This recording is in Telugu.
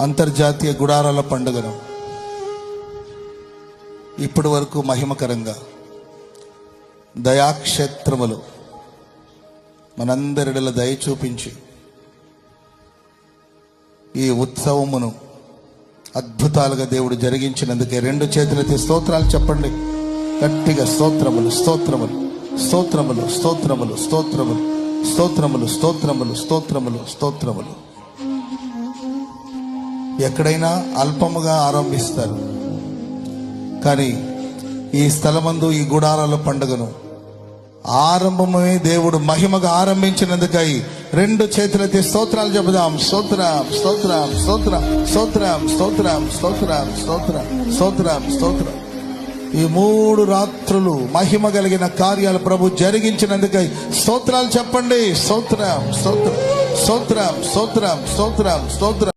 అంతర్జాతీయ గుడారాల పండుగను ఇప్పటి వరకు మహిమకరంగా దయాక్షేత్రములు మనందరిలో దయ చూపించి ఈ ఉత్సవమును అద్భుతాలుగా దేవుడు జరిగించినందుకే రెండు చేతులెత్తి స్తోత్రాలు చెప్పండి గట్టిగా. స్తోత్రములు స్తోత్రములు స్తోత్రములు స్తోత్రములు స్తోత్రములు స్తోత్రములు స్తోత్రములు స్తోత్రములు స్తోత్రములు. ఎక్కడైనా అల్పముగా ఆరంభిస్తారు, కానీ ఈ స్థలమందు ఈ గుడారాల పండుగను ఆరంభమే దేవుడు మహిమగా ఆరంభించినందుకై రెండు చేతులెత్తి స్తోత్రాలు చెబుదాం. స్తోత్రం స్తోత్రం స్తోత్రం స్తోత్రం స్తోత్రం స్తోత్రం స్తోత్రం స్తోత్రం స్తోత్రం. ఈ 3 రాత్రులు మహిమ కలిగిన కార్యాలు ప్రభు జరిగించినందుకై స్తోత్రాలు చెప్పండి. స్తోత్రం స్తోత్రం స్తోత్రం స్తోత్రం స్తోత్రం స్తోత్రం.